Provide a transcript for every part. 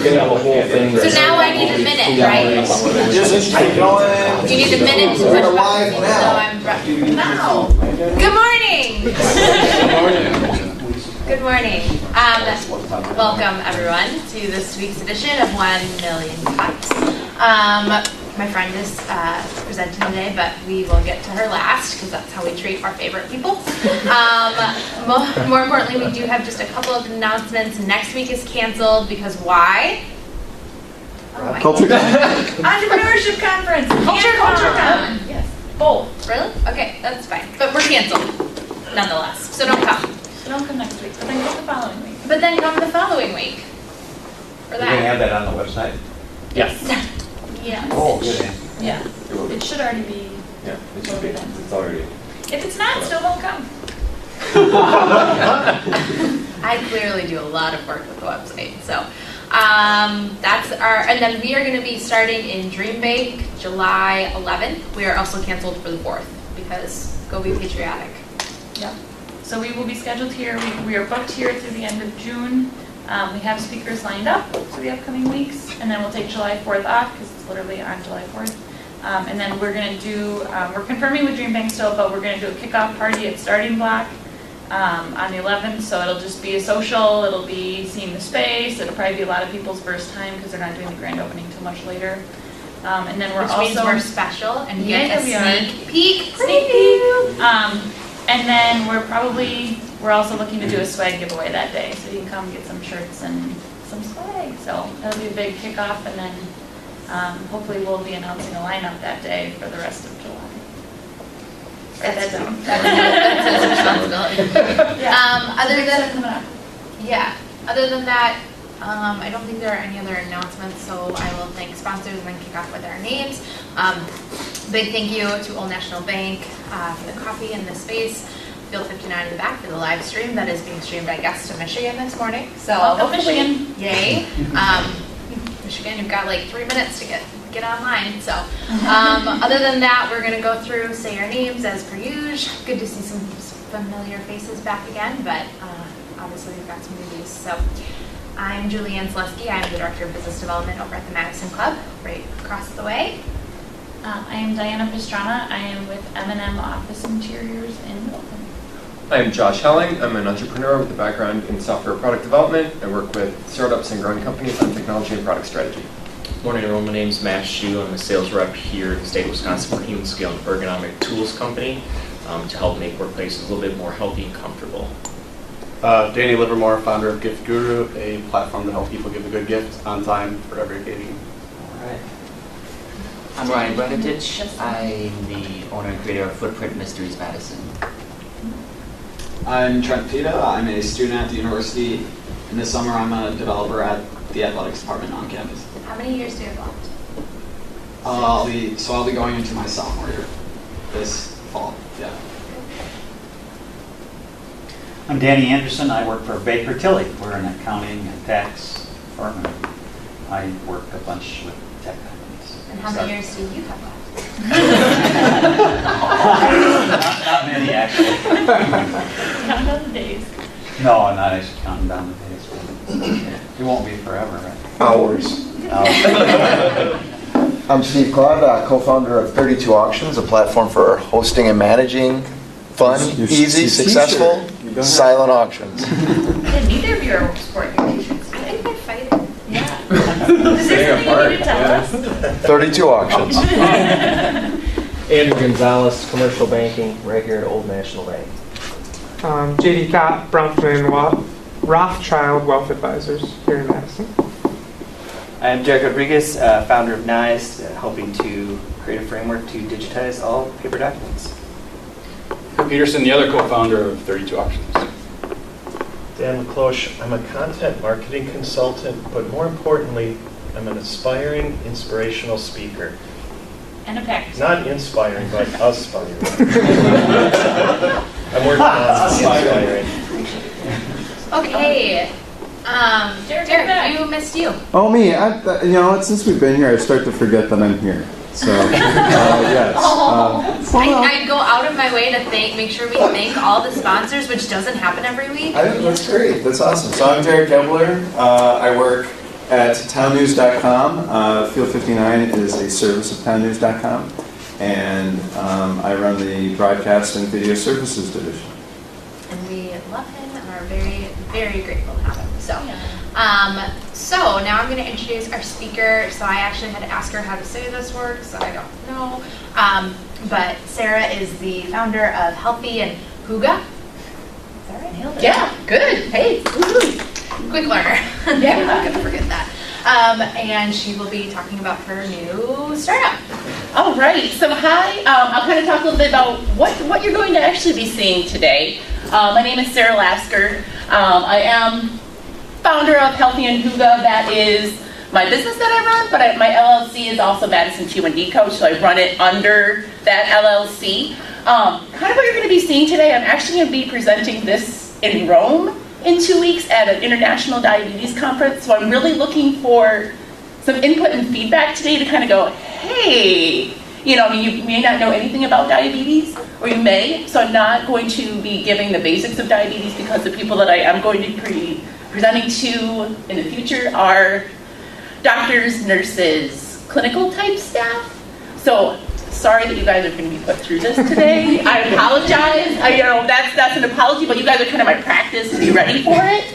gonna have a whole thing. So now I need a minute, right? Just keep going. You need a minute to We're push live buttons, now. so I'm now. Good morning. Good morning. Welcome everyone to this week's edition of 1 Million Cups. My friend is presenting today, but we will get to her last because that's how we treat our favorite people. More importantly, we do have just a couple of announcements. Next week is canceled because why? Culture Entrepreneurship conference. Culture con. Yes. Both. Really? Okay, that's fine. But we're canceled, nonetheless. So don't come. So don't come next week, but then come the following week. But then come the following week. For We're going to that. have that on the website. Yes. Yeah. Oh, good. Yeah. It should already be. Yeah, it should be. It's already. If it's not, still don't come. I clearly do a lot of work with the website. So that's and then we are going to be starting in Dream Bank July 11th. We are also canceled for the 4th because go be patriotic. Yep. So we will be scheduled here. We are booked here through the end of June. We have speakers lined up for the upcoming weeks, and then we'll take July 4th off because it's literally on July 4th. And then we're going to do, we're confirming with Dream Bank still, but we're going to do a kickoff party at Starting Block on the 11th. So it'll just be a social, it'll be seeing the space, it'll probably be a lot of people's first time because they're not doing the grand opening till much later. And then we're Which also... means we're special and Yeah, get a we are. sneak peek. Sneak peek. And then we're also looking to do a swag giveaway that day, so you can come get some shirts and some swag. So that'll be a big kickoff, and then hopefully we'll be announcing a lineup that day for the rest of July. Write that down. That's his responsibility. Other than that, I don't think there are any other announcements, so I will thank sponsors and then kick off with our names. Big thank you to Old National Bank for the coffee and the space. Field 59 in the back for the live stream that is being streamed, I guess, to Michigan this morning. So Welcome, hopefully, Michigan. Yay. Michigan, you've got like 3 minutes to get online. So other than that, we're going to go through, say our names as per usual. Good to see some familiar faces back again, but obviously we've got some newbies. So I'm Julianne Selesky. I'm the Director of Business Development over at the Madison Club, right across the way. I am Diana Pastrana. I am with M&M Office Interiors in Middleton. I'm Josh Helling. I'm an entrepreneur with a background in software product development. I work with startups and growing companies on technology and product strategy. Morning, everyone. My name is Matt Shue. I'm a sales rep here in the state of Wisconsin for Human Scale and Ergonomic Tools Company to help make workplaces a little bit more healthy and comfortable. Danny Livermore, founder of Gift Guru, a platform to help people give a good gift on time for every occasion. All right. I'm Ryan Brenitich. I'm the owner and creator of Footprint Mysteries Madison. I'm Trent Pita. I'm a student at the university, and this summer I'm a developer at the athletics department on campus. How many years do you have left? I'll be going into my sophomore year this fall. Yeah. I'm Danny Anderson. I work for Baker Tilly. We're an accounting and tax firm, and I work a bunch with tech companies. And how many years do you have left? Not many, actually. Count down the days. No, I'm not actually counting down the days. It won't be forever, right? Hours. I'm Steve Claude, co-founder of 32 Auctions, a platform for hosting and managing fun, easy, successful, silent auctions. Yeah, neither of you are sporting your t-shirts. I think they're fighting. Yeah. Is there something you need to tell us? 32 Auctions. Andrew Gonzalez, commercial banking, right here at Old National Bank. JD Cott, Bronfman Rothschild Wealth Advisors here in Madison. I'm Derek Rodriguez, founder of NISE, helping to create a framework to digitize all paper documents. Kurt Peterson, the other co-founder of 32 Auctions. Dan McClosh, I'm a content marketing consultant, but more importantly, I'm an aspiring, inspirational speaker. And a pack. Not inspiring, but aspiring. I'm working on inspiring. Okay. Derek, you missed you. Oh, me. Since we've been here, I start to forget that I'm here. So, yes. I go out of my way to make sure we thank all the sponsors, which doesn't happen every week. That's great. That's awesome. So I'm Derek Kebler. I work at townnews.com. Field 59 is a service of townnews.com, and I run the broadcast and video services division. And we love him and are very, very grateful to have him. So now I'm going to introduce our speaker. So I actually had to ask her how to say this word, because I don't know. But Sarah is the founder of Healthy and Hygge. Is that right? Nailed it. Yeah, good. Hey, woo-hoo. Quick learner. Yeah. I'm not going to forget that. And she will be talking about her new startup. All right. So hi. I'll kind of talk a little bit about what you're going to actually be seeing today. My name is Sarah Lasker. I am founder of Healthy and Hygge. That is my business that I run, but my LLC is also Madison T1D Coach, so I run it under that LLC. Kind of what you're going to be seeing today, I'm actually going to be presenting this in Rome in 2 weeks at an international diabetes conference, so I'm really looking for some input and feedback today to kind of go, hey, you may not know anything about diabetes, or you may, so I'm not going to be giving the basics of diabetes, because the people that I am going to be presenting to in the future are doctors, nurses, clinical type staff. So sorry that you guys are going to be put through this today. I apologize. That's an apology, but you guys are kind of my practice to be ready for it.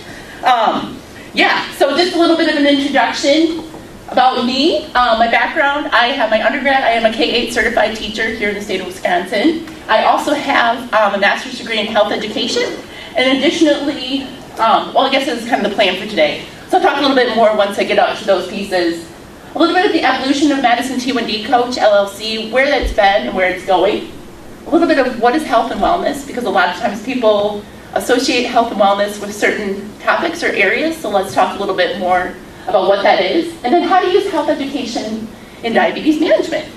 So just a little bit of an introduction about me. My background, I have my undergrad. I am a K-8 certified teacher here in the state of Wisconsin. I also have a master's degree in health education, and additionally, I guess this is kind of the plan for today. So I'll talk a little bit more once I get up to those pieces. A little bit of the evolution of Madison T1D Coach, LLC, where that's been and where it's going. A little bit of what is health and wellness, because a lot of times people associate health and wellness with certain topics or areas, so let's talk a little bit more about what that is. And then how to use health education in diabetes management.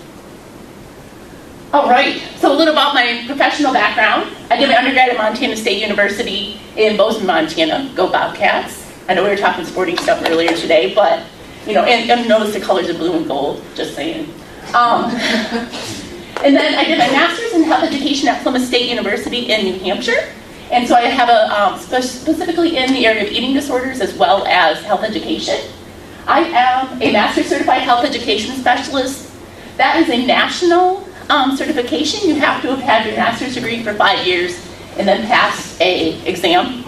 All right, so a little about my professional background. I did my undergrad at Montana State University in Bozeman, Montana. Go Bobcats. I know we were talking sporting stuff earlier today, but, and notice the colors of blue and gold, just saying. And then I did my master's in health education at Plymouth State University in New Hampshire. And so I have a, specifically in the area of eating disorders as well as health education. I am a master's certified health education specialist. That is a national certification. You have to have had your master's degree for 5 years and then pass a exam.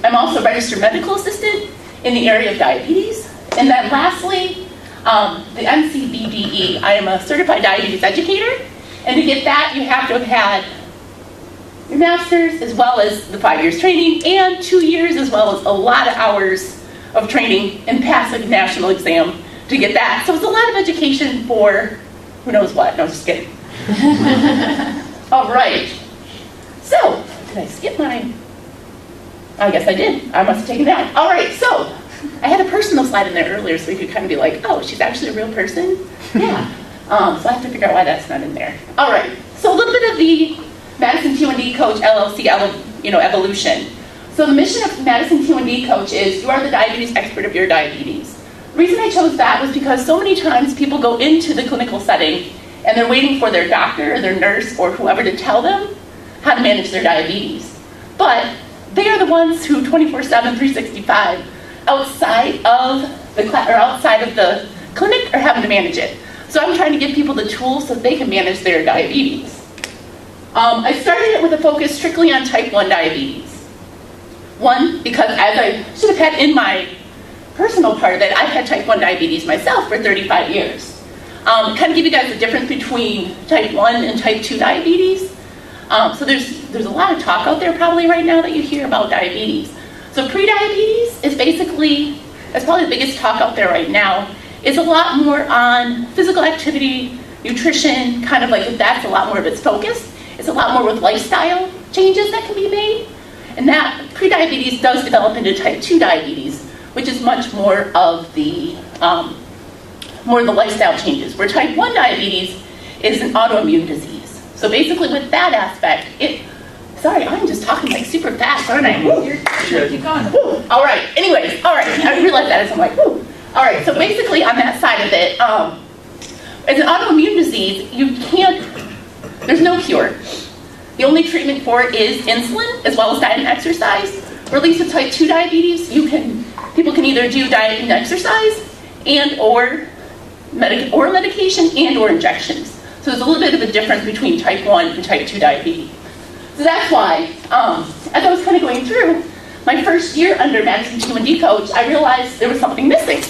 I'm also a registered medical assistant in the area of diabetes. And then lastly, the NCBDE. I am a certified diabetes educator. And to get that, you have to have had your master's as well as the 5 years training, and 2 years as well as a lot of hours of training and pass a national exam to get that. So it's a lot of education for who knows what. No, just kidding. All right. So, did I skip mine? I guess I did. I must have taken it out. All right, so I had a personal slide in there earlier so you could kind of be like, oh, she's actually a real person? Yeah. So I have to figure out why that's not in there. All right, so a little bit of the Madison T1D Coach LLC evolution. So the mission of Madison T1D Coach is you are the diabetes expert of your diabetes. The reason I chose that was because so many times people go into the clinical setting and they're waiting for their doctor or their nurse or whoever to tell them how to manage their diabetes. But they are the ones who 24/7, 365 outside of the clinic are having to manage it. So I'm trying to give people the tools so they can manage their diabetes. I started it with a focus strictly on type 1 diabetes. One, because as I should have had in my personal part of it, I've had type 1 diabetes myself for 35 years. Kind of give you guys the difference between type 1 and type 2 diabetes. So there's a lot of talk out there probably right now that you hear about diabetes. So pre-diabetes is basically, that's probably the biggest talk out there right now. It's a lot more on physical activity, nutrition, kind of like that's a lot more of its focus. It's a lot more with lifestyle changes that can be made. And that pre-diabetes does develop into type 2 diabetes, which is much more of the lifestyle changes. Where type 1 diabetes is an autoimmune disease. So basically with that aspect, sorry, I'm just talking like super fast, aren't I? You're keep going. Woo. All right, anyways, all right, I realized that as I'm like, woo. All right, so basically on that side of it, as an autoimmune disease, there's no cure. The only treatment for it is insulin, as well as diet and exercise. Or at least with type 2 diabetes, you can People can either do diet and exercise and or medication and or injections. So there's a little bit of a difference between type 1 and type 2 diabetes. So that's why, as I was kind of going through my first year under Madison T1D coach, I realized there was something missing.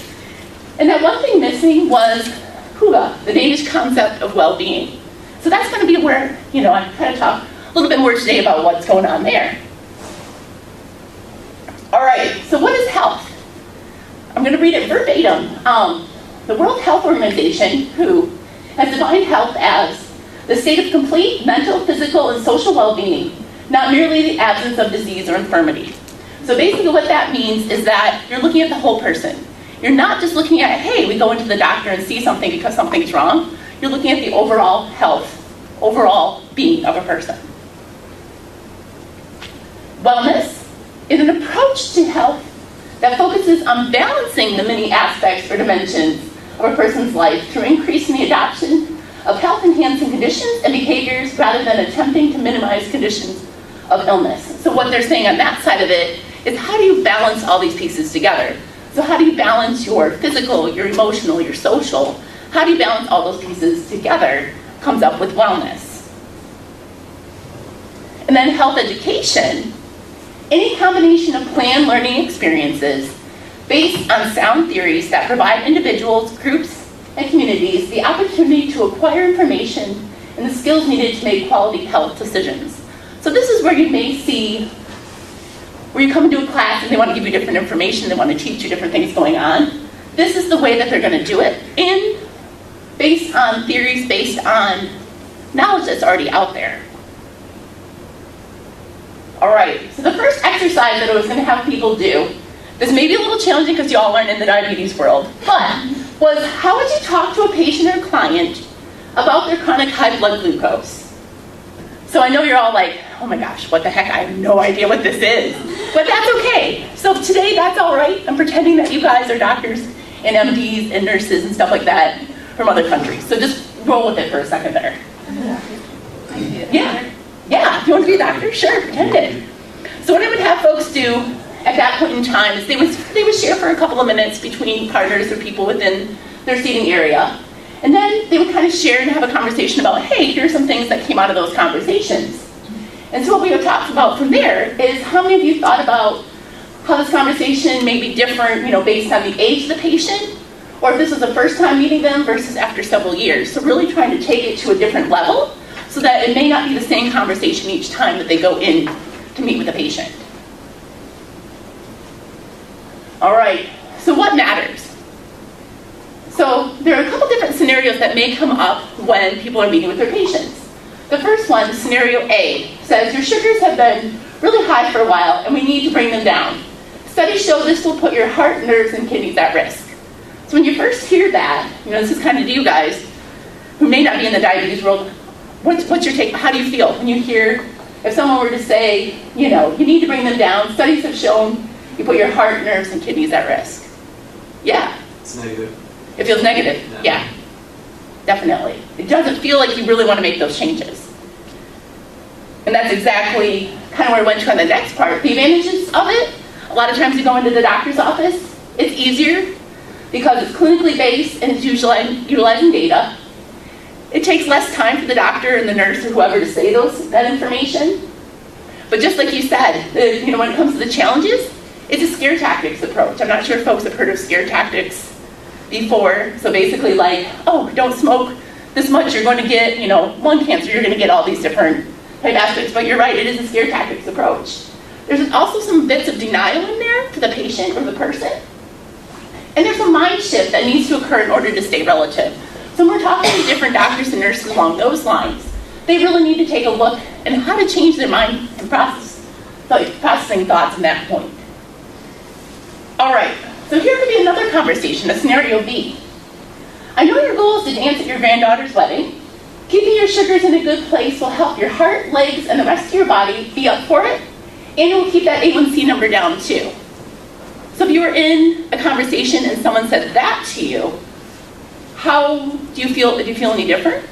And that one thing missing was Hygge, the Danish concept of well-being. So that's going to be where, I kind of talk a little bit more today about what's going on there. All right, so what is health? I'm going to read it verbatim. The World Health Organization, WHO, has defined health as the state of complete mental, physical, and social well-being, not merely the absence of disease or infirmity. So basically what that means is that you're looking at the whole person. You're not just looking at, hey, we go into the doctor and see something because something's wrong. You're looking at the overall health, overall being of a person. Wellness is an approach to health that focuses on balancing the many aspects or dimensions of a person's life through increasing the adoption of health-enhancing conditions and behaviors rather than attempting to minimize conditions of illness. So what they're saying on that side of it is, how do you balance all these pieces together? So how do you balance your physical, your emotional, your social? How do you balance all those pieces together? Comes up with wellness. And then health education, any combination of planned learning experiences based on sound theories that provide individuals, groups, and communities the opportunity to acquire information and the skills needed to make quality health decisions. So this is where you may see, where you come into a class and they want to give you different information, they want to teach you different things going on. This is the way that they're going to do it, based on theories, based on knowledge that's already out there. All right, so the first exercise that I was going to have people do, this may be a little challenging because you all aren't in the diabetes world, but was how would you talk to a patient or client about their chronic high blood glucose? So I know you're all like, oh my gosh, what the heck, I have no idea what this is. But that's okay. So today, that's all right. I'm pretending that you guys are doctors and MDs and nurses and stuff like that from other countries. So just roll with it for a second there. Yeah, if you want to be a doctor, sure, pretend it. So what I would have folks do at that point in time is they would share for a couple of minutes between partners or people within their seating area. And then they would kind of share and have a conversation about, hey, here's some things that came out of those conversations. And so what we would talk about from there is, how many of you thought about how this conversation may be different, based on the age of the patient, or if this was the first time meeting them versus after several years. So really trying to take it to a different level so that it may not be the same conversation each time that they go in to meet with the patient. All right, so what matters? So there are a couple different scenarios that may come up when people are meeting with their patients. The first one, scenario A, says your sugars have been really high for a while and we need to bring them down. Studies show this will put your heart, nerves, and kidneys at risk. So when you first hear that, this is kind of to you guys who may not be in the diabetes world, what's your take? How do you feel when you hear, if someone were to say, you need to bring them down, studies have shown you put your heart, nerves, and kidneys at risk? Yeah. It's negative. It feels negative, yeah, definitely. It doesn't feel like you really want to make those changes. And that's exactly kind of where I went to on the next part. The advantages of it, a lot of times you go into the doctor's office, it's easier because it's clinically based and it's utilizing data. It takes less time for the doctor and the nurse or whoever to say that information. But just like you said, when it comes to the challenges, it's a scare tactics approach. I'm not sure if folks have heard of scare tactics before. So basically like, oh, don't smoke this much, you're going to get, lung cancer, you're going to get all these different type aspects. But you're right, it is a scare tactics approach. There's also some bits of denial in there for the patient or the person. And there's a mind shift that needs to occur in order to stay relative. So when we're talking to different doctors and nurses along those lines, they really need to take a look at how to change their mind and processing thoughts in that point. All right, so here could be another conversation, a scenario B. I know your goal is to dance at your granddaughter's wedding. Keeping your sugars in a good place will help your heart, legs, and the rest of your body be up for it, and it will keep that A1C number down too. So if you were in a conversation and someone said that to you, how do you feel? Do you feel any different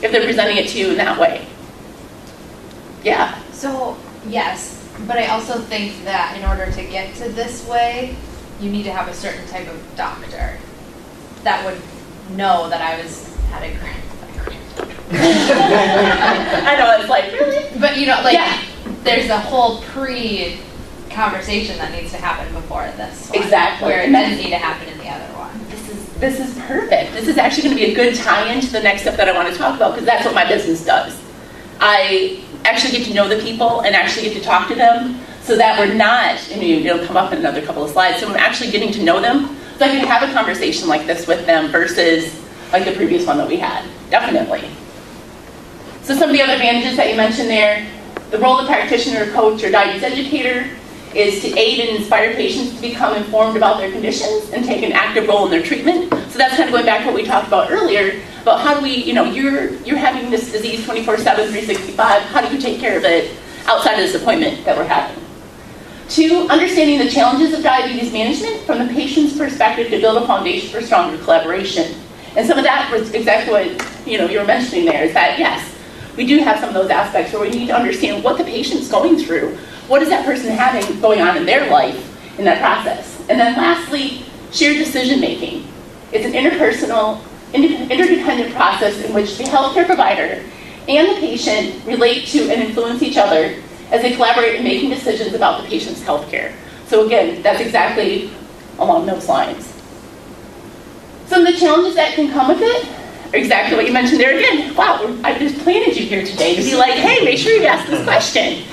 if they're presenting it to you in that way? Yeah. So, yes, but I also think that in order to get to this way, you need to have a certain type of doctor that would know that I had a granddaughter. I know, it's like, really? But you know, like, there's a whole conversation that needs to happen before this one. Exactly. Where it doesn't need to happen in the other one. This is perfect. This is actually going to be a good tie-in to the next step that I want to talk about, because that's what my business does. I actually get to know the people and actually get to talk to them, so that we're not, and it'll come up in another couple of slides, so I'm actually getting to know them, so I can have a conversation like this with them versus like the previous one that we had. Definitely. So some of the other advantages that you mentioned there, the role of the practitioner, coach, or diabetes educator is to aid and inspire patients to become informed about their conditions and take an active role in their treatment. So that's kind of going back to what we talked about earlier, about how do we, you're having this disease 24/7, 365, how do you take care of it outside of this appointment that we're having? 2, understanding the challenges of diabetes management from the patient's perspective to build a foundation for stronger collaboration. And some of that was exactly what you were mentioning there, is that yes, we do have some of those aspects where we need to understand what the patient's going through. What is that person having going on in their life in that process? And then lastly, shared decision making. It's an interpersonal, interdependent process in which the healthcare provider and the patient relate to and influence each other as they collaborate in making decisions about the patient's healthcare. So again, that's exactly along those lines. Some of the challenges that can come with it are exactly what you mentioned there again. Wow, I just planted you here today to be like, hey, make sure you ask this question.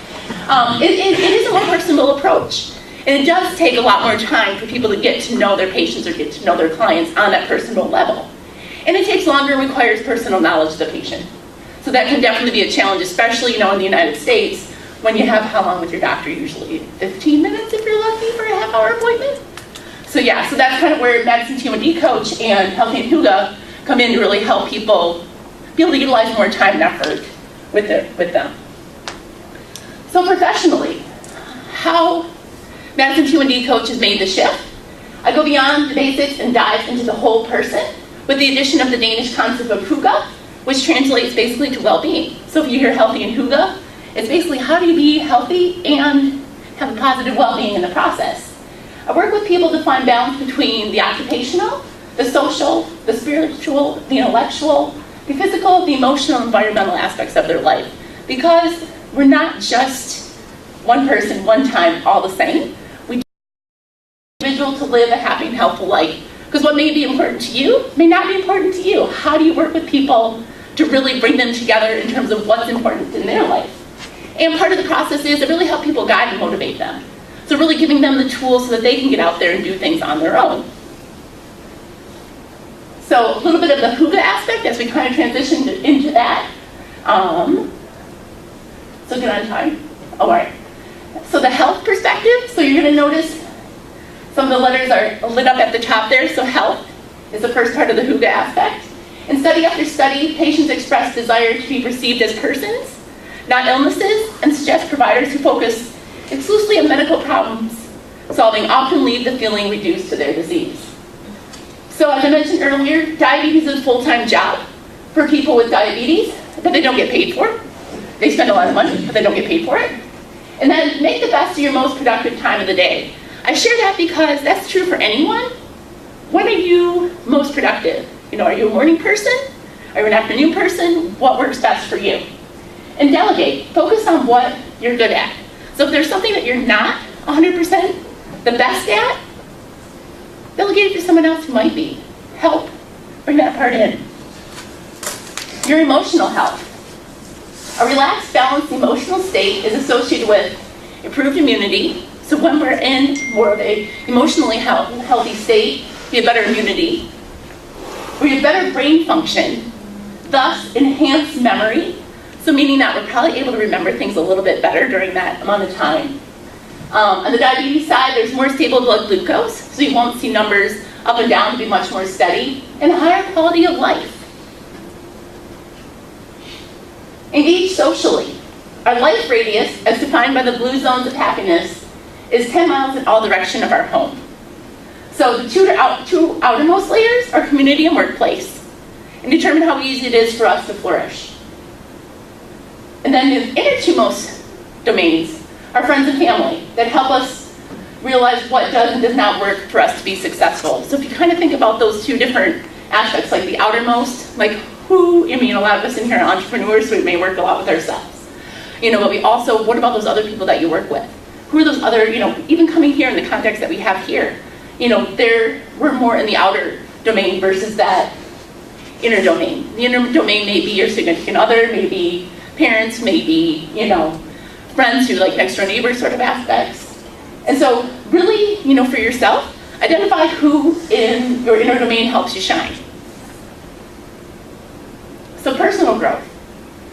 It is a more personal approach. And it does take a lot more time for people to get to know their patients or get to know their clients on that personal level. And it takes longer and requires personal knowledge of the patient. So that can definitely be a challenge, especially in the United States, when you have how long with your doctor? Usually 15 minutes if you're lucky for a half-hour appointment. So so that's kind of where Madison T1D Coach and Healthy and Hygge come in to really help people be able to utilize more time and effort with them. So professionally, how Madison T1D Coach has made the shift. I go beyond the basics and dive into the whole person with the addition of the Danish concept of Hygge, which translates basically to well-being. So if you hear healthy and Hygge, it's basically how do you be healthy and have a positive well-being in the process. I work with people to find balance between the occupational, the social, the spiritual, the intellectual, the physical, the emotional, environmental aspects of their life. Because we're not just one person, one time, all the same. We need an individual to live a happy and healthful life. Because what may be important to you may not be important to you. How do you work with people to really bring them together in terms of what's important in their life? And part of the process is to really help people guide and motivate them. So really giving them the tools so that they can get out there and do things on their own. So a little bit of the Hygge aspect as we kind of transition into that. So good on time. All right. So the health perspective, so you're going to notice some of the letters are lit up at the top there. So health is the first part of the Hygge aspect. In study after study, patients express desire to be perceived as persons, not illnesses, and suggest providers who focus exclusively on medical problems solving often leave the feeling reduced to their disease. So as I mentioned earlier, diabetes is a full-time job for people with diabetes that they don't get paid for. They spend a lot of money, but they don't get paid for it. And then make the best of your most productive time of the day. I share that because that's true for anyone. When are you most productive? Are you a morning person? Are you an afternoon person? What works best for you? And delegate. Focus on what you're good at. So if there's something that you're not 100% the best at, delegate it to someone else who might be. Help bring that part in. Your emotional health. A relaxed, balanced emotional state is associated with improved immunity. So when we're in more of a emotionally healthy state, we have better immunity. We have better brain function, thus enhanced memory. So meaning that we're probably able to remember things a little bit better during that amount of time. On the diabetes side, there's more stable blood glucose, so you won't see numbers up and down, be much more steady, and a higher quality of life. Engage socially. Our life radius, as defined by the blue zones of happiness, is 10 miles in all direction of our home. So the two outermost layers are community and workplace, and determine how easy it is for us to flourish. And then the inner two most domains are friends and family that help us realize what does and does not work for us to be successful. So if you kind of think about those two different aspects, like the outermost, like who, I mean, a lot of us in here are entrepreneurs, so we may work a lot with ourselves. But we also, what about those other people that you work with? Who are those other, even coming here in the context that we have here, we're more in the outer domain versus that inner domain. The inner domain may be your significant other, maybe parents, maybe, friends who like next door neighbor sort of aspects. And so really, for yourself, identify who in your inner domain helps you shine. So personal growth.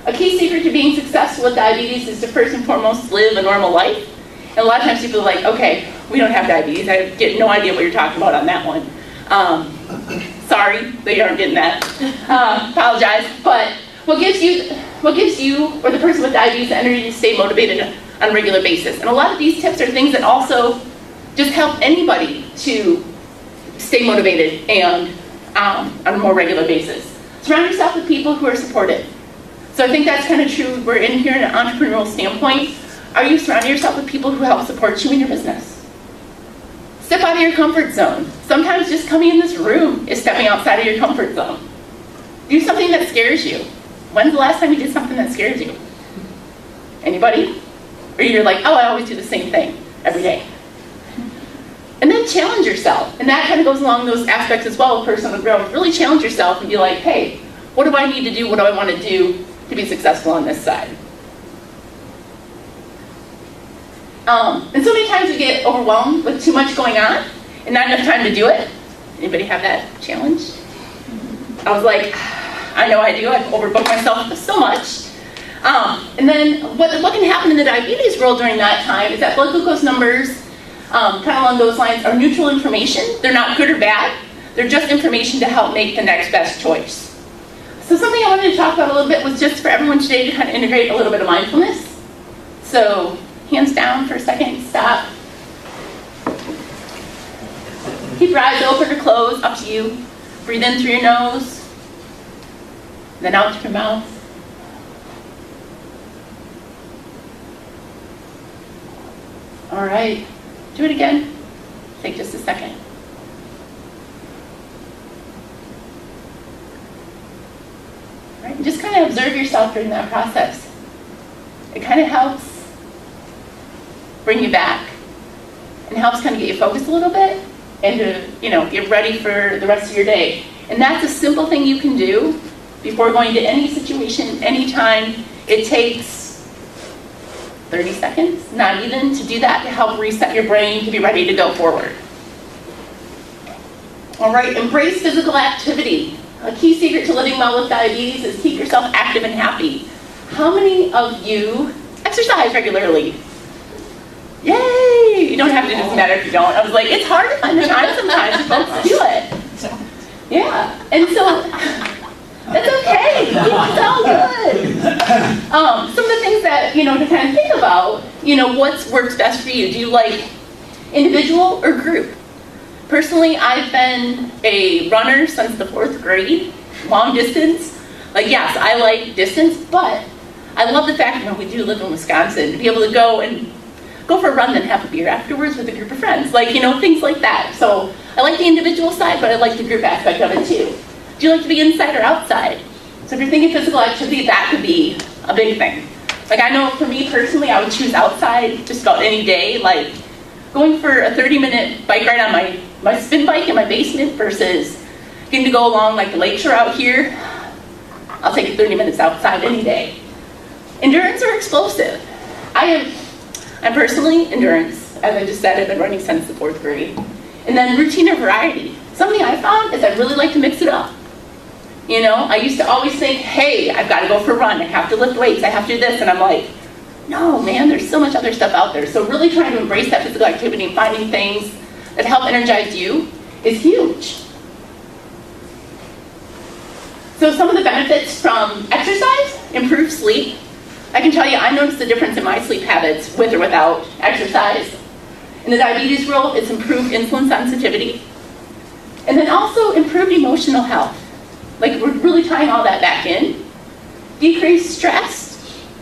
A key secret to being successful with diabetes is to first and foremost live a normal life. And a lot of times people are like, okay, we don't have diabetes. I get no idea what you're talking about on that one. Sorry that you aren't getting that. Apologize. But what gives you or the person with diabetes the energy to stay motivated on a regular basis? And a lot of these tips are things that also just help anybody to stay motivated and on a more regular basis. Surround yourself with people who are supportive. So I think that's kind of true. We're in here in an entrepreneurial standpoint. Are you surrounding yourself with people who help support you in your business? Step out of your comfort zone. Sometimes just coming in this room is stepping outside of your comfort zone. Do something that scares you. When's the last time you did something that scares you? Anybody? Or you're like, oh, I always do the same thing every day. And then challenge yourself. And that kind of goes along those aspects as well of personal growth. Really challenge yourself and be like, hey, what do I need to do? What do I want to do to be successful on this side? And so many times we get overwhelmed with too much going on and not enough time to do it. Anybody have that challenge? I was like, I know I do. I've overbooked myself so much. And then what can happen in the diabetes world during that time is that blood glucose numbers, kind of along those lines, are neutral information. They're not good or bad. They're just information to help make the next best choice. So something I wanted to talk about a little bit was just for everyone today to kind of integrate a little bit of mindfulness. So hands down for a second, stop. Keep your eyes open or closed, up to you. Breathe in through your nose, then out through your mouth. All right, do it again. Take just a second. All right, and just kind of observe yourself during that process. It kind of helps bring you back and helps kind of get you focused a little bit and to, get ready for the rest of your day. And that's a simple thing you can do before going to any situation, anytime. It takes 30 seconds, not even, to do that, to help reset your brain to be ready to go forward. All right, embrace physical activity. A key secret to living well with diabetes is keep yourself active and happy. How many of you exercise regularly? Yay! You don't have to, it doesn't matter if you don't. I was like, it's hard to find the time sometimes for folks to do it. Yeah, and so it's okay. It's all good. Some of the things that, to kind of think about, what works best for you. Do you like individual or group? Personally, I've been a runner since the 4th grade, long distance. Like, yes, I like distance, but I love the fact that we do live in Wisconsin, to be able to go for a run and have a beer afterwards with a group of friends. Like, things like that. So I like the individual side, but I like the group aspect of it too. Do you like to be inside or outside? So if you're thinking physical activity, that could be a big thing. Like, I know for me personally, I would choose outside just about any day. Like, going for a 30-minute bike ride on my spin bike in my basement versus getting to go along like the lakeshore out here, I'll take 30 minutes outside any day. Endurance or explosive? I'm personally endurance. As I just said, I've been running since the 4th grade. And then routine or variety. Something I found is I really like to mix it up. I used to always think, hey, I've got to go for a run. I have to lift weights. I have to do this. And I'm like, no, man, there's so much other stuff out there. So really trying to embrace that physical activity and finding things that help energize you is huge. So some of the benefits from exercise: improved sleep. I can tell you, I noticed the difference in my sleep habits with or without exercise. In the diabetes world, it's improved insulin sensitivity. And then also improved emotional health. Like, we're really tying all that back in. Decreased stress.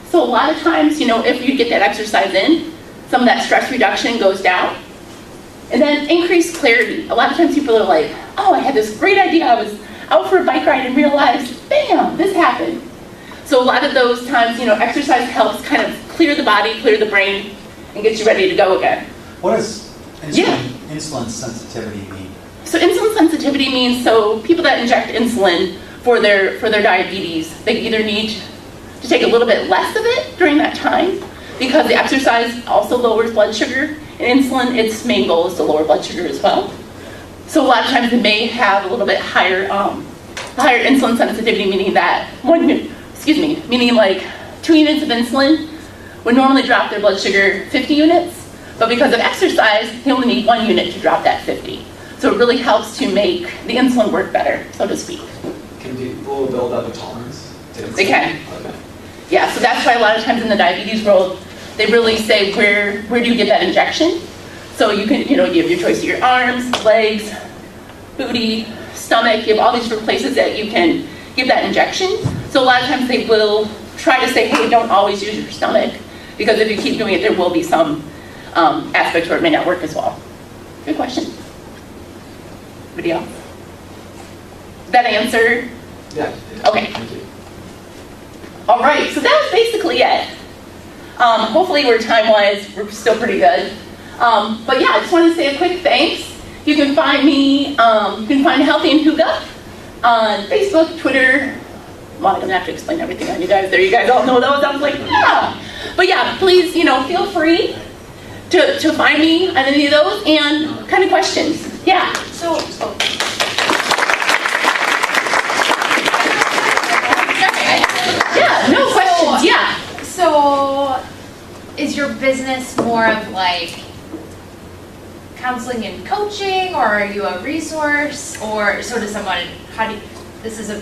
So a lot of times, if you get that exercise in, some of that stress reduction goes down. And then increased clarity. A lot of times people are like, oh, I had this great idea. I was out for a bike ride and realized, bam, this happened. So a lot of those times, exercise helps kind of clear the body, clear the brain, and get you ready to go again. What does insulin sensitivity mean? So insulin sensitivity means, so people that inject insulin for their diabetes, they either need to take a little bit less of it during that time, because the exercise also lowers blood sugar, and insulin, its main goal is to lower blood sugar as well. So a lot of times they may have a little bit higher insulin sensitivity, meaning that meaning like 2 units of insulin would normally drop their blood sugar 50 units, but because of exercise, they only need 1 unit to drop that 50. So it really helps to make the insulin work better, so to speak. Can people build up a tolerance to insulin? They can. Okay. Yeah, so that's why a lot of times in the diabetes world, they really say, where do you get that injection? So you can, you have your choice of your arms, legs, booty, stomach. You have all these different places that you can give that injection. So a lot of times they will try to say, hey, don't always use your stomach, because if you keep doing it, there will be some aspects where it may not work as well. Good question. Anybody else? Did that answer? Yeah. Okay. Thank you. All right, so that was basically it. Hopefully we're time-wise, we're still pretty good. But yeah, I just want to say a quick thanks. You can find me, you can find Healthy and Hygge on Facebook, Twitter. Well, I don't have to explain everything on you guys there. You guys all know those. I was like, yeah. But yeah, please, feel free to find me on any of those, and kind of questions. Yeah. So, yeah, no questions, yeah. So, is your business more of like counseling and coaching, or are you a resource, or so does someone, this is a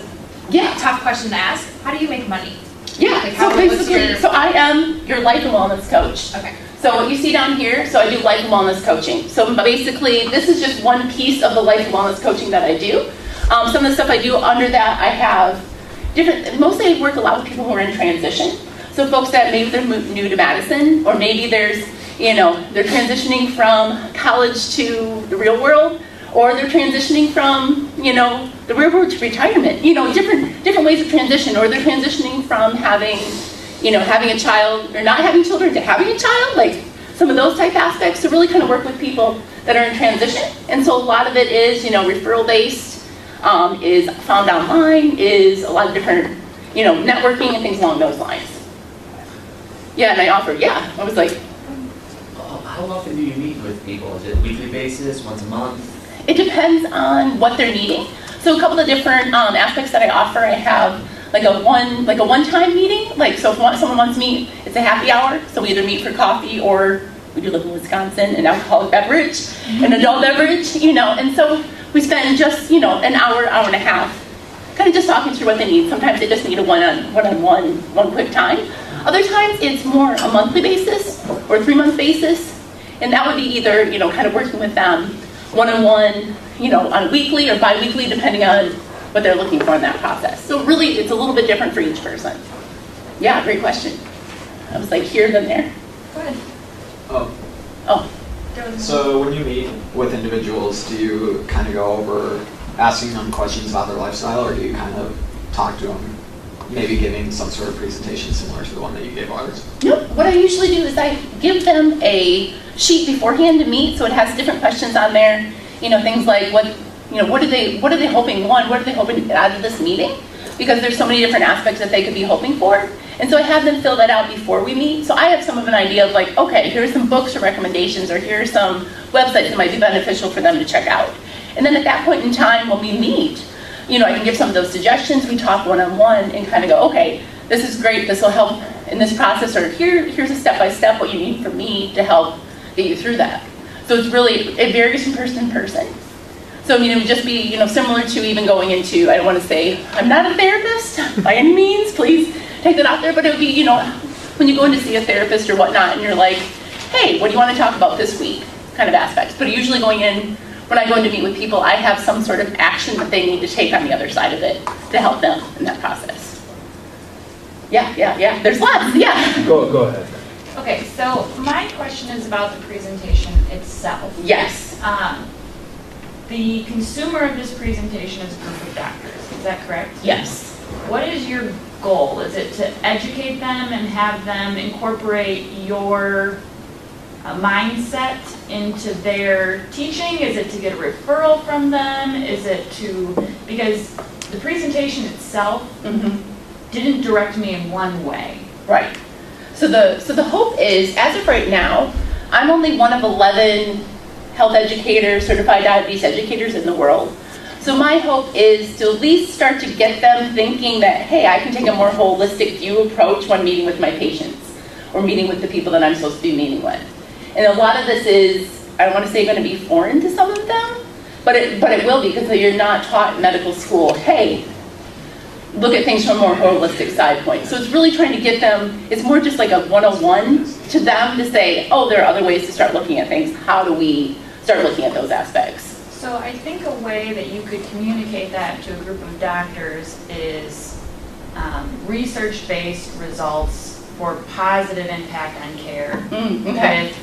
tough question to ask, how do you make money? Yeah, Like so basically, so I am your life and wellness coach. Okay. So what you see down here, so I do life and wellness coaching. So basically, this is just one piece of the life and wellness coaching that I do. Some of the stuff I do under that, I have mostly I work a lot with people who are in transition. So folks that maybe they're new to Madison, or maybe they're transitioning from college to the real world, or they're transitioning from, the real world to retirement. Different ways of transition, or they're transitioning from having a child, or not having children, to having a child, like some of those type aspects, to really kind of work with people that are in transition. And so a lot of it is, referral based, is found online, is a lot of different, networking and things along those lines. Yeah, and I offered, I was like, how often do you meet with people? Is it weekly basis, once a month? It depends on what they're needing. So a couple of different aspects that I offer. I have like a one-time meeting. Like, so if someone wants to meet, it's a happy hour. So we either meet for coffee, or we do live in Wisconsin, an alcoholic beverage, an adult beverage, and so we spend just, an hour, hour and a half, kind of just talking through what they need. Sometimes they just need a one-on-one, one quick time. Other times it's more a monthly basis or 3-month basis, and that would be either, kind of working with them one-on-one, on weekly or bi-weekly, depending on what they're looking for in that process. So really, it's a little bit different for each person. Yeah, great question. I was like here, then there. Go ahead. Oh. So when you meet with individuals, do you kind of go over asking them questions about their lifestyle, or do you kind of talk to them, maybe giving some sort of presentation similar to the one that you gave ours? Nope. What I usually do is I give them a sheet beforehand to meet, so it has different questions on there. Things like what are they hoping? What are they hoping to get out of this meeting? Because there's so many different aspects that they could be hoping for. And so I have them fill that out before we meet. So I have some of an idea of like, okay, here's some books or recommendations, or here's some websites that might be beneficial for them to check out. And then at that point in time when we meet, I can give some of those suggestions. We talk one-on-one and kind of go, okay, this is great. This will help in this process, or here's a step-by-step what you need from me to help get you through that. So it varies from person to person. So, it would just be, similar to even going into, I don't want to say, I'm not a therapist by any means, please take that out there, but it would be, when you go in to see a therapist or whatnot, and you're like, hey, what do you want to talk about this week, kind of aspects. But usually when I go in to meet with people, I have some sort of action that they need to take on the other side of it to help them in that process. Yeah, there's lots, yeah. Go ahead. Okay, so my question is about the presentation itself. Yes. The consumer of this presentation is a group of doctors, is that correct? Yes. What is your goal? Is it to educate them and have them incorporate your mindset into their teaching? Is it to get a referral from them? Is it to, because the presentation itself didn't direct me in one way. Right. So the hope is, as of right now, I'm only one of 11 health educators, certified diabetes educators in the world. So my hope is to at least start to get them thinking that, hey, I can take a more holistic view approach when meeting with my patients or meeting with the people that I'm supposed to be meeting with. And a lot of this is, I don't want to say going to be foreign to some of them, but it will be, because you're not taught in medical school, hey, look at things from a more holistic side point. So it's really trying to get them, it's more just like a 101 to them to say, oh, there are other ways to start looking at things. How do we start looking at those aspects? So I think a way that you could communicate that to a group of doctors is research-based results for positive impact on care with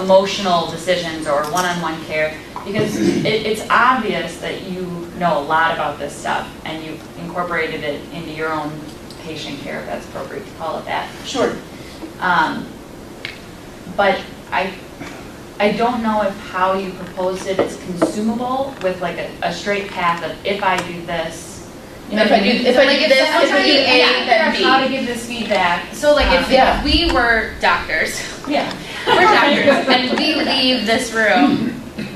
emotional decisions or one-on-one care, because it's obvious that you know a lot about this stuff and you've incorporated it into your own patient care, if that's appropriate to call it that. Sure. But I don't know if how you proposed it is consumable with like a straight path of if I do this. You know, If I do this, if I do A, then B. How to give this feedback. So like if we were doctors, we're doctors, and we leave this room,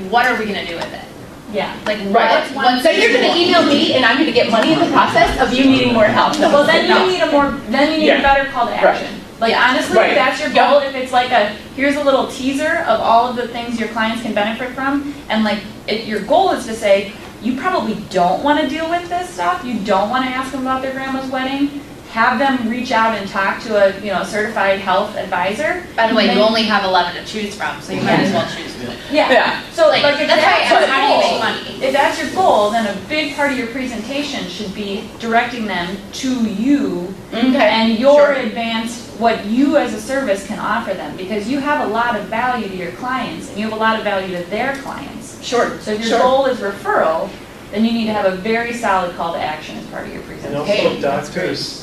what are we gonna do with it? Yeah. Like Right. So you're going to email me, and I'm going to get money in the process of you needing more help. Well, then you need a better call to action. Like honestly, if that's your goal, if it's like here's a little teaser of all of the things your clients can benefit from, and like if your goal is to say, you probably don't want to deal with this stuff, you don't want to ask them about their grandma's wedding, have them reach out and talk to a certified health advisor. By the way, you only have 11 to choose from, so you might as well choose one. Yeah. So Like, if that's why I asked, how do you make goal, money? if that's your goal, then a big part of your presentation should be directing them to you and your advanced, what you as a service can offer them, because you have a lot of value to your clients and you have a lot of value to their clients. Sure. So if your goal is referral, then you need to have a very solid call to action as part of your And presentation. also, doctors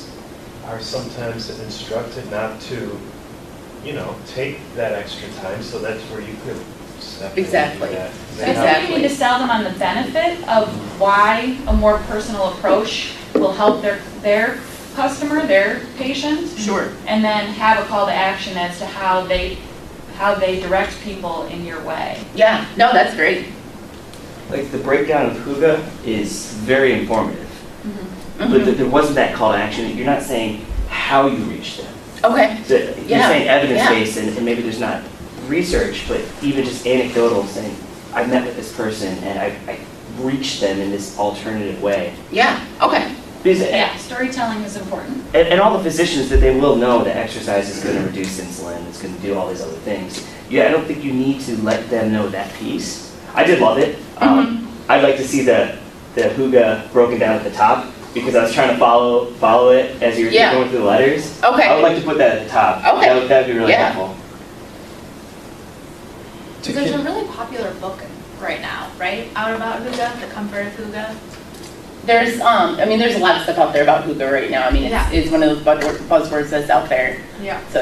are sometimes instructed not to, take that extra time, so that's where you could step in and do that. So I think you need to sell them on the benefit of why a more personal approach will help their customer, their patient. Sure. And then have a call to action as to how they direct people in your way. Yeah, no, that's great. Like the breakdown of Hygge is very informative, but there wasn't that call to action. You're not saying how you reach them. Okay. So you're saying evidence-based, and maybe there's not research, but even just anecdotal, saying, I met with this person and I reached them in this alternative way. Yeah, okay. Yeah, storytelling is important. And all the physicians, that they will know that exercise is going to reduce insulin, it's going to do all these other things. Yeah, I don't think you need to let them know that piece. I did love it. I'd like to see the Hygge broken down at the top, because I was trying to follow it as you were going through the letters. Okay. I would like to put that at the top. Okay. That would be really helpful. There's a really popular book right now, right? Out about Hygge, The Comfort of Hygge. There's there's a lot of stuff out there about Hygge right now. I mean, it's one of those buzzwords that's out there. Yeah. So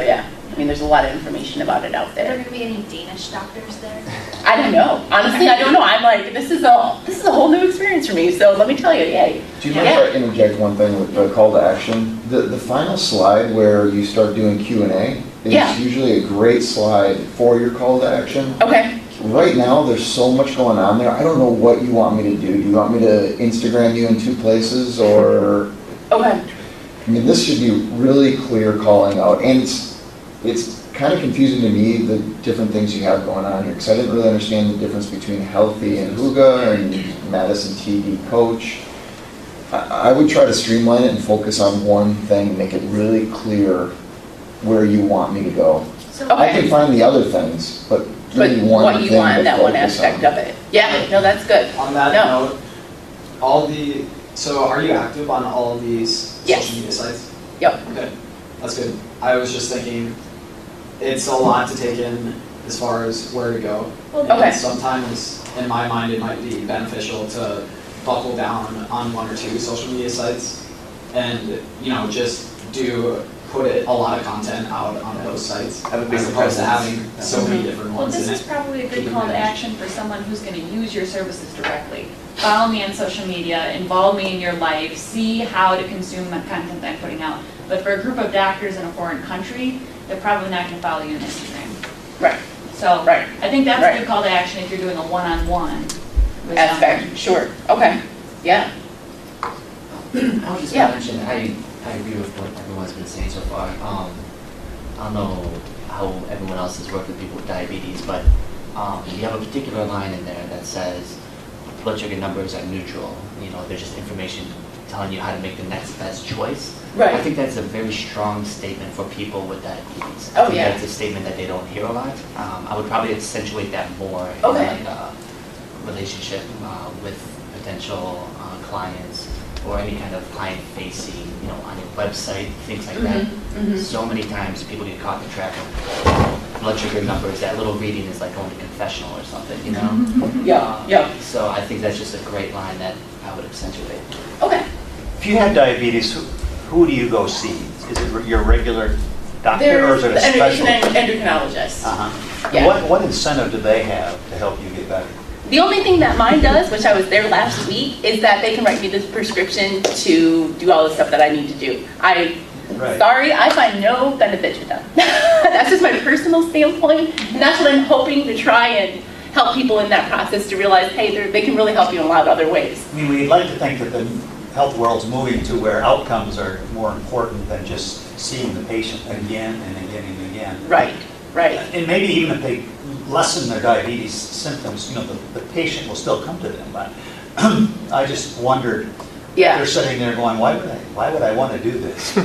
there's a lot of information about it out Are there. there going to be any Danish doctors there? I don't know. Honestly, I don't know. I'm like, this is a whole new experience for me. So let me tell you, yay. Do you mind if I interject one thing with the call to action? The final slide where you start doing Q&A is usually a great slide for your call to action. Okay. Right now, there's so much going on there. I don't know what you want me to do. Do you want me to Instagram you in 2 places, or? Okay. I mean, this should be really clear calling out, and it's kind of confusing to me, the different things you have going on here, because I didn't really understand the difference between Healthy and Hygge and Madison TD Coach. I would try to streamline it and focus on one thing, make it really clear where you want me to go. I can find the other things, but really one what you thing want, to that one focus aspect on. of it. Yeah, no, that's good. On that note, so are you active on all of these social media sites? Yep. Okay, that's good. I was just thinking, it's a lot to take in as far as where to go. Okay. Sometimes in my mind, it might be beneficial to buckle down on 1 or 2 social media sites and, just put a lot of content out on those sites Have a bigger as opposed to presence. having so many different Well, ones this in is it. probably a good Keep call to it managed. action for someone who's going to use your services directly. Follow me on social media, involve me in your life, see how to consume the content I'm putting out. But for a group of doctors in a foreign country, they're probably not going to follow you on Instagram. Right. So Right. I think that's Right. a good call to action if you're doing a one-on-one with Aspect, someone. sure, okay, yeah. I was just Yeah. going to mention, I agree with what everyone's been saying so far. I don't know how everyone else has worked with people with diabetes, but you have a particular line in there that says blood sugar numbers are neutral. There's just information telling you how to make the next best choice. Right. I think that's a very strong statement for people with diabetes. Oh, I think yeah. that's a statement that they don't hear a lot. I would probably accentuate that more Okay. in like a relationship with potential clients or any kind of client-facing, on your website, things like that. Mhm. So many times people get caught in the trap of blood sugar numbers. That little reading is like going to confessional or something, Yeah, yeah, So I think that's just a great line that I would accentuate. okay. If you have diabetes, who do you go see? Is it your regular doctor or is it a There's specialist? an endocrinologist. Yeah. What incentive do they have to help you get better? The only thing that mine does, which I was there last week, is that they can write me this prescription to do all the stuff that I need to do. Sorry, I find no benefit to them. That's just my personal standpoint, and that's what I'm hoping to try and help people in that process to realize, hey, they can really help you in a lot of other ways. I mean, we'd like to think that the health world's moving to where outcomes are more important than just seeing the patient again and again and again. Right, right. And maybe even if they lessen their diabetes symptoms, the patient will still come to them. But I just wondered, they're sitting there going, why would I want to do this?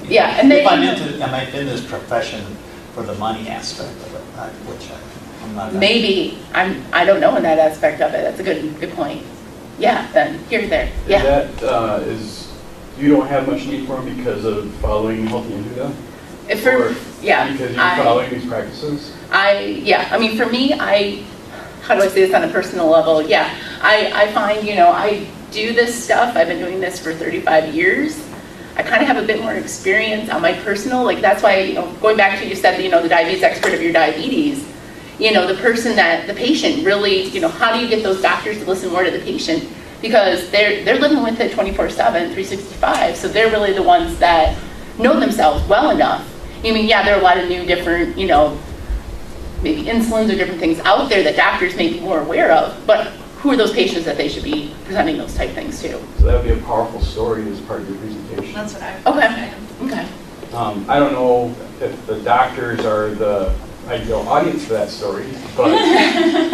Yeah, and they. If I'm in this profession for the money aspect of it, which I'm not. Maybe I don't know in that aspect of it. That's a good point. Yeah, then here, there. Yeah. That you don't have much need for them because of following Healthy and Hygge? Because you're following these practices? I mean, for me, how do I say this on a personal level? Yeah, I find, I do this stuff. I've been doing this for 35 years. I kind of have a bit more experience on my personal, that's why, going back to you said, the diabetes expert of your diabetes, the patient really, how do you get those doctors to listen more to the patient? Because they're living with it 24/7, 365, so they're really the ones that know themselves well enough. There are a lot of new different, maybe insulins or different things out there that doctors may be more aware of, but who are those patients that they should be presenting those type things to? So that would be a powerful story as part of your presentation. That's what I Okay. I don't know if the doctors are the ideal audience for that story, but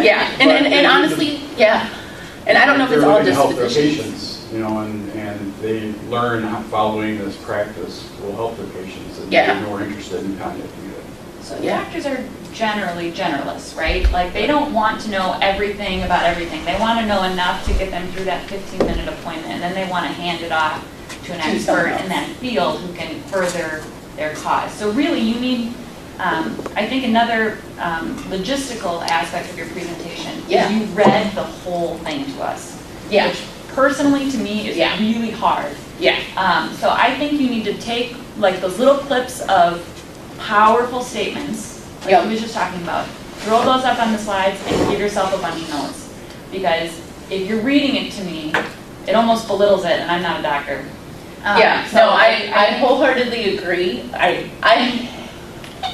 yeah, and honestly, yeah. And I don't know if it's all just help their physicians. patients, and they learn how following this practice will help their patients, and Yeah. they're more interested in contacting you. So doctors are generally generalists, right? Like they don't want to know everything about everything. They want to know enough to get them through that 15-minute appointment, and then they want to hand it off to an expert in that field who can further their cause. So really you need, I think another logistical aspect of your presentation is you read the whole thing to us. Yeah. Which personally to me is really hard. Yeah. So I think you need to take those little clips of powerful statements, like we was just talking about, throw those up on the slides and give yourself a bunch of notes. Because if you're reading it to me, it almost belittles it, and I'm not a doctor. I wholeheartedly agree. I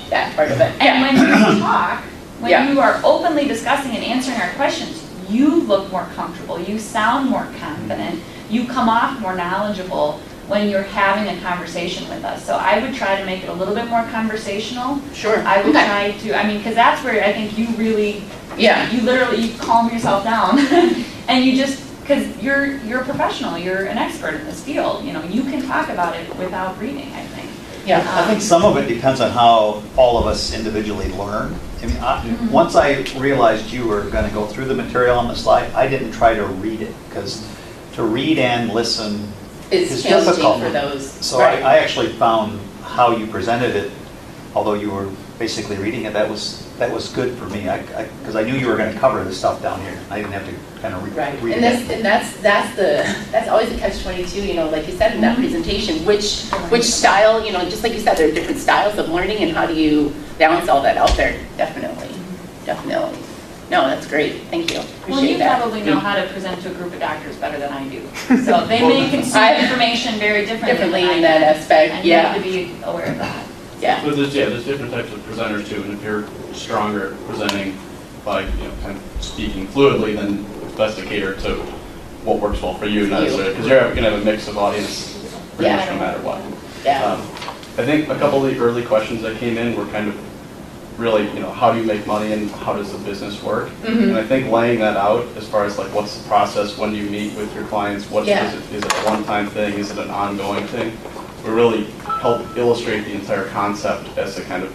that part of it. And when you talk, when you are openly discussing and answering our questions, you look more comfortable, you sound more confident, you come off more knowledgeable when you're having a conversation with us. So I would try to make it a little bit more conversational. Sure. I would try to, because that's where I think you really, you literally calm yourself down. And you just, because you're a professional, you're an expert in this field, you can talk about it without reading, I think. Yeah, I think some of it depends on how all of us individually learn. Once I realized you were going to go through the material on the slide, I didn't try to read it, because to read and listen is difficult for those. So I actually found how you presented it, although you were basically reading it, that was that was good for me, because I knew you were going to cover this stuff down here. I didn't have to kind of read And that's always the catch-22, you know, like you said in that presentation, which style, you know, just like you said, there are different styles of learning, and how do you balance all that out there? Definitely. No, that's great, thank you. Well, Appreciate you that. probably know how to present to a group of doctors better than I do. So they may consume information very differently in that aspect, and you yeah. have to be aware of that. Yeah. So there's different types of presenters too, and if you're stronger at presenting by, you know, kind of speaking fluidly, then it's best to cater to what works well for you, not necessarily, because you're going to have a mix of audience pretty much no matter what. Yeah. I think a couple of the early questions that came in were kind of really, you know, how do you make money and how does the business work? And I think laying that out as far as like what's the process when you meet with your clients, is it a one-time thing, is it an ongoing thing? We really help illustrate the entire concept as to kind of,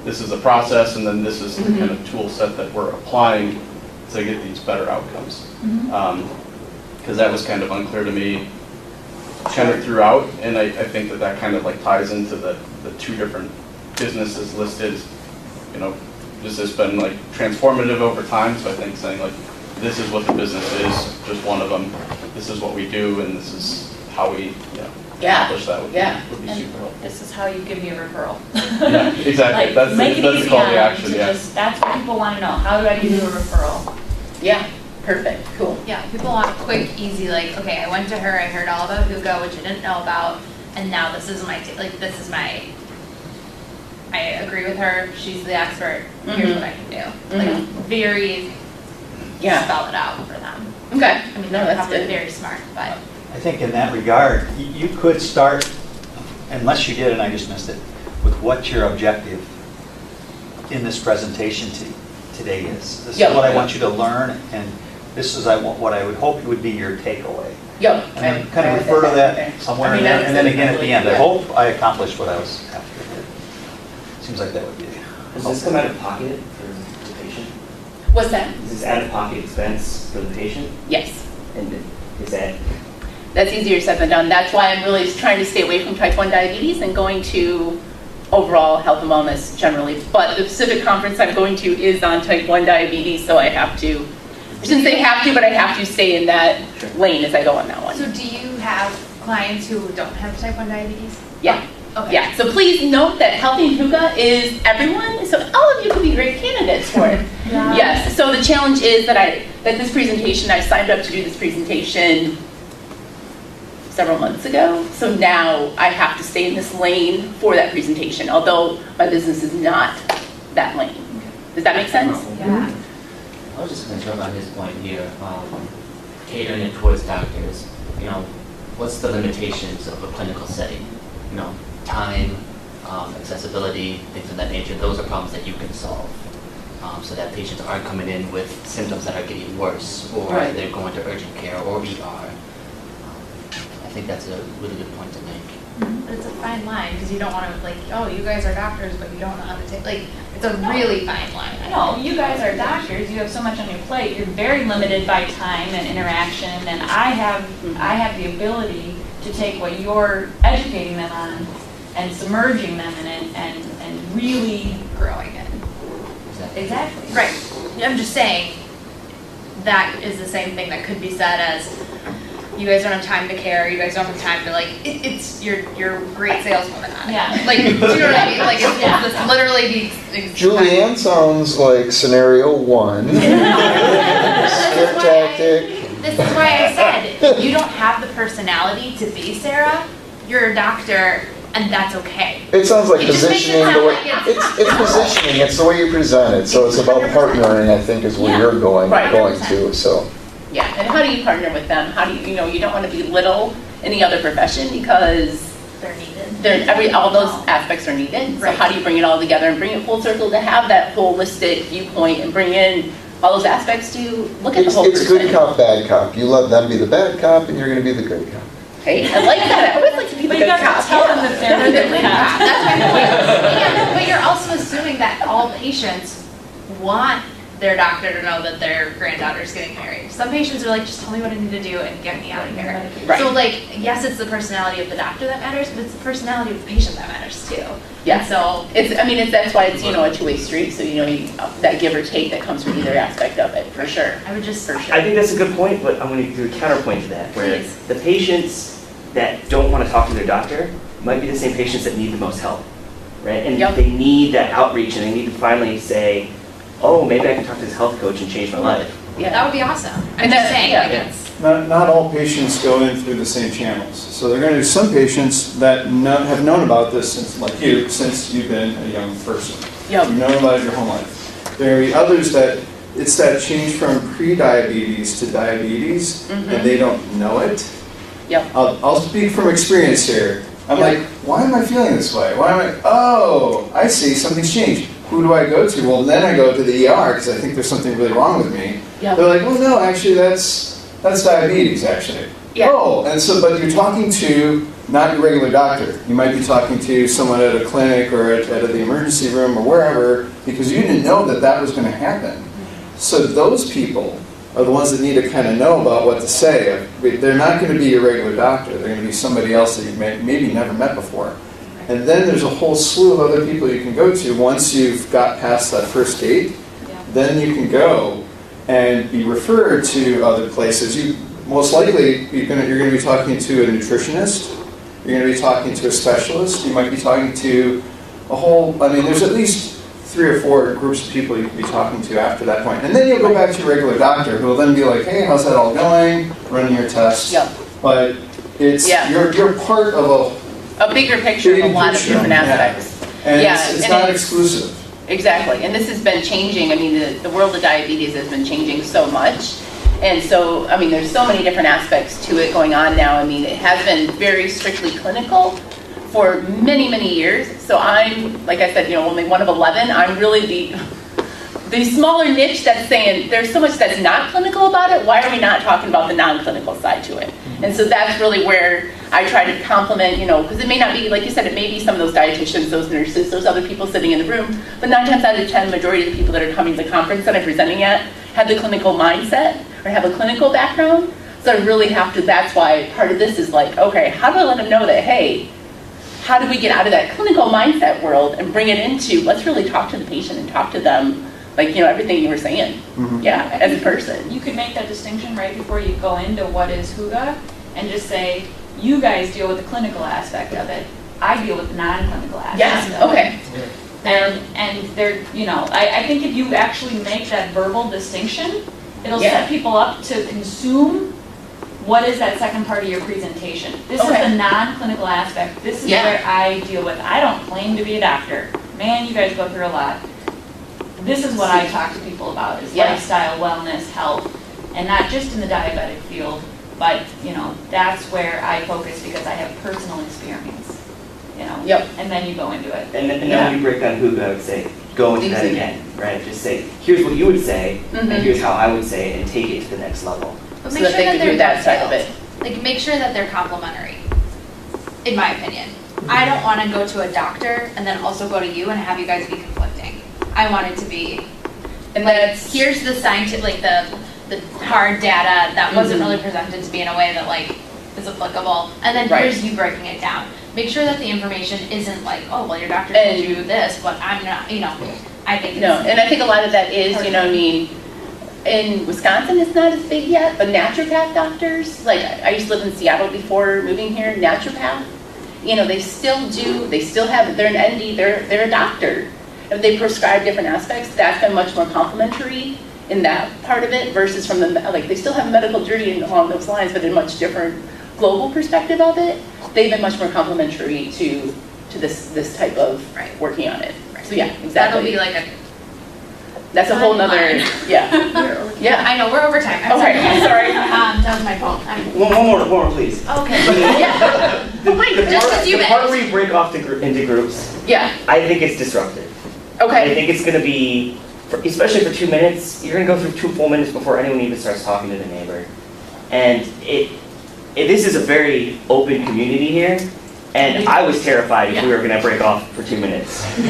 this is a process and then this is the kind of tool set that we're applying to get these better outcomes. Because that was kind of unclear to me kind of throughout, and I think that kind of like ties into the two different businesses listed. You know, this has been like transformative over time, so I think saying like, this is what the business is, just one of them, this is what we do, and this is how we, you know, accomplish that would be super helpful. This is how you give me a referral. Yeah, exactly. Like, make it that's easy the call on to them action, to yeah. just, that's what people want to know. How do I give you a referral? Yeah, perfect, cool. Yeah, people want quick, easy, like, okay, I went to her, I heard all about Hygge, which I didn't know about, and now this is my, I agree with her, she's the expert, here's what I can do. Like, very, spell it out for them. Okay. I mean, No, they're that's probably good. very smart, but. I think in that regard, you could start, unless you did and I just missed it, with what your objective in this presentation today is. This is what I want you to learn, and this is what I would hope would be your takeaway. Yep. And then kind of refer to that somewhere in there, and then again at the end. I hope I accomplished what I was after. Seems like that would be. Does this come out of pocket for the patient? What's that? Is this out-of-pocket expense for the patient? Yes. And is that? That's easier said than done. That's why I'm really trying to stay away from type 1 diabetes and going to overall health and wellness generally. But the specific conference I'm going to is on type 1 diabetes, so I have to, I shouldn't say have to, but I have to stay in that lane as I go on that one. So do you have clients who don't have type 1 diabetes? Yeah. Okay. Yeah, so please note that Healthy and Hygge is everyone, so all of you could be great candidates for it. Yes, so the challenge is that this presentation, I signed up to do this presentation several months ago, so now I have to stay in this lane for that presentation, although my business is not that lane. Does that make sense? Yeah. I was just going to jump on his point here, catering it towards doctors. You know, what's the limitations of a clinical setting? You know, time, accessibility, things of that nature. Those are problems that you can solve, so that patients aren't coming in with symptoms that are getting worse, or they're going to urgent care or ER. I think that's a really good point to make. But it's a fine line, because you don't want to, like, oh, you guys are doctors, but you don't know how to take, like, it's a really fine line. No, you guys are doctors, you have so much on your plate, you're very limited by time and interaction, and I have the ability to take what you're educating them on and submerging them in it and really growing it. Exactly. Right. I'm just saying, that is the same thing that could be said as, you guys don't have time to care, you guys don't have time to, like, you're a great saleswoman on it. Yeah. Like, do you know what I mean? Like, it's literally the Julianne sounds like scenario 1. Skip tactic. This is why I said, you don't have the personality to be Sarah, you're a doctor, and that's okay. It sounds like It just makes positioning it the sound way, like it's positioning, it's the way you present it, so it's about partnering, I think, is where you're going to, so. Yeah, and how do you partner with them? How do you know, you don't want to belittle any other profession because they're needed. All those aspects are needed. So how do you bring it all together and bring it full circle to have that holistic viewpoint and bring in all those aspects to look at the whole It's person? good cop, bad cop. You let them be the bad cop and you're going to be the good cop. Hey, I like that. I always like to be the good cop. Tell them that they're the good cop. That's my point. But you're also assuming that all patients want their doctor to know that their granddaughter's getting married. Some patients are like, just tell me what I need to do and get me out of here. Right. So like, yes, it's the personality of the doctor that matters, but it's the personality of the patient that matters too. Yeah. And so that's why it's, a two-way street, so, that give or take that comes from either aspect of it, for sure. I would just, For sure. I think that's a good point, but I'm going to do a counterpoint to that, where Please. the patients that don't want to talk to their doctor might be the same patients that need the most help, right? And Yep. they need that outreach, and they need to finally say, oh, maybe I can talk to this health coach and change my life. Yeah. that would be awesome. I'm And just that- saying, yeah. like, it's, Not all patients go in through the same channels. So there are going to be some patients that have known about this since, like you, since you've been a young person. Yep. You've known about it your whole life. There are others that it's that change from pre-diabetes to diabetes, and they don't know it. Yep. I'll speak from experience here. I'm like, why am I feeling this way? Why am I? Oh, I see, something's changed. Who do I go to? Well, then I go to the ER because I think there's something really wrong with me. Yep. They're like, well, no, actually, that's diabetes, actually. Yeah. Oh, and so, but you're talking to not your regular doctor. You might be talking to someone at a clinic or at the emergency room or wherever because you didn't know that was going to happen. So those people are the ones that need to kind of know about what to say. They're not going to be your regular doctor. They're going to be somebody else that you've maybe never met before. And then there's a whole slew of other people you can go to once you've got past that first gate. Then you can go and be referred to other places. You most likely you're going to be talking to a nutritionist. You're going to be talking to a specialist. You might be talking to a whole. There's at least 3 or 4 groups of people you can be talking to after that point. And then you'll go back to your regular doctor who will then be like, hey, how's that all going? Running your tests. Yep. But it's you're part of a bigger picture of a lot of different aspects. And it's not exclusive. Exactly, and this has been changing. The world of diabetes has been changing so much. And so, there's so many different aspects to it going on now. It has been very strictly clinical for many, many years. So I'm, like I said, only one of 11. I'm really the smaller niche that's saying there's so much that's not clinical about it. Why are we not talking about the non-clinical side to it? And so that's really where I try to complement, because it may not be, like you said, it may be some of those dietitians, those nurses, those other people sitting in the room, but 9 times out of 10, the majority of the people that are coming to the conference that I'm presenting at have the clinical mindset or have a clinical background. So I really have to, that's why part of this is like, okay, how do I let them know that, hey, how do we get out of that clinical mindset world and bring it into, let's really talk to the patient and talk to them, like, everything you were saying, as a person. You could make that distinction right before you go into what is Hygge and just say, you guys deal with the clinical aspect of it. I deal with the non-clinical aspect of okay. it. And there, I think if you actually make that verbal distinction, it'll set people up to consume what is that second part of your presentation. This is the non-clinical aspect. This is where I deal with. I don't claim to be a doctor. Man, you guys go through a lot. This is what I talk to people about, is lifestyle, wellness, health, and not just in the diabetic field, but, that's where I focus because I have personal experience, and then you go into it. And then when you break down Hygge, I would say, go into that again, right? Just say, here's what you would say, and here's how I would say it, and take it to the next level. But So make that sure they that can they're do that side of dovetailed. Like, make sure that they're complementary, in my opinion. I don't want to go to a doctor and then also go to you and have you guys be conflicting. I want it to be, And like, here's the scientific, like the hard data that wasn't really presented to me in a way that like is applicable, and then here's you breaking it down. Make sure that the information isn't like, oh, well, your doctor told you this, but I'm not, I think it's, and I think a lot of that is, in Wisconsin it's not as big yet, but naturopath doctors, like I used to live in Seattle before moving here, naturopath, they still have, they're an ND, they're a doctor. If they prescribe different aspects, that's been much more complimentary in that part of it versus from the, like they still have a medical degree along those lines, but in a much different global perspective of it. They've been much more complimentary to this type of working on it. So yeah, exactly. That'll be like that's a whole nother, yeah. I know, we're over time. I'm sorry. That was my fault. One more, please. Okay. The part where you break off into groups, I think it's disruptive. Okay. I think it's going to be, especially for 2 minutes, you're going to go through 2 full minutes before anyone even starts talking to the neighbor. And this is a very open community here, and I was terrified if we were going to break off for 2 minutes. If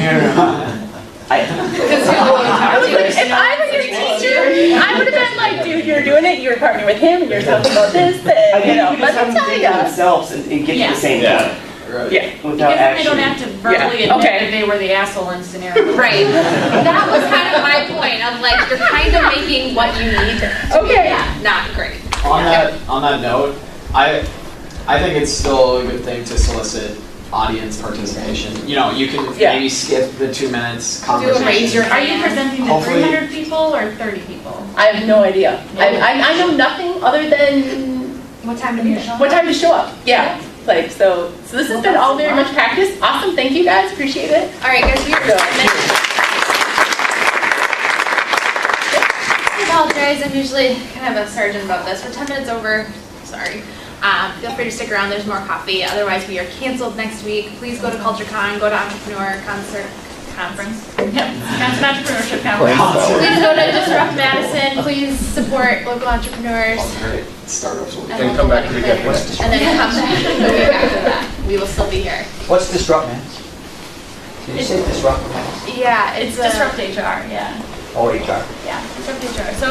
I were your I would have been like, dude, you're doing it, you're partnering with him, and you're talking about this, I and, think you know, you just let have me to tell think you. of themselves and get to the same Yeah. point. Yeah. Without Because then they actually. don't have to verbally Yeah. admit Okay. that they were the asshole in scenario. Right. That was kind of my point of like, you're kind of making what you need to Okay. be not great. On that note, I think it's still a good thing to solicit audience participation. You know, you can maybe skip the 2 minutes conversation. raise your Are you presenting to Hopefully- 300 people or 30 people? I have no idea. I know nothing other than What time do you show up? what time to show up. Yeah. Like, so this has been all very much practice. Awesome. Thank you guys. Appreciate it. All right, guys, we are 10 minutes. I apologize. I'm usually kind of a sergeant about this. We're 10 minutes over. Sorry. Feel free to stick around. There's more coffee. Otherwise, we are canceled next week. Please go to CultureCon. Go to Entrepreneur Conference. Yep, Wisconsin Entrepreneurship Conference. Please go to Disrupt Madison. Please support local entrepreneurs. Startups will And Then come back to the weekend. And then come back the week after that. We will still be here. What's Disrupt Man? Did you say Disrupt Man? Yeah, it's Disrupt HR, yeah. Oh, HR. Yeah, Disrupt HR. So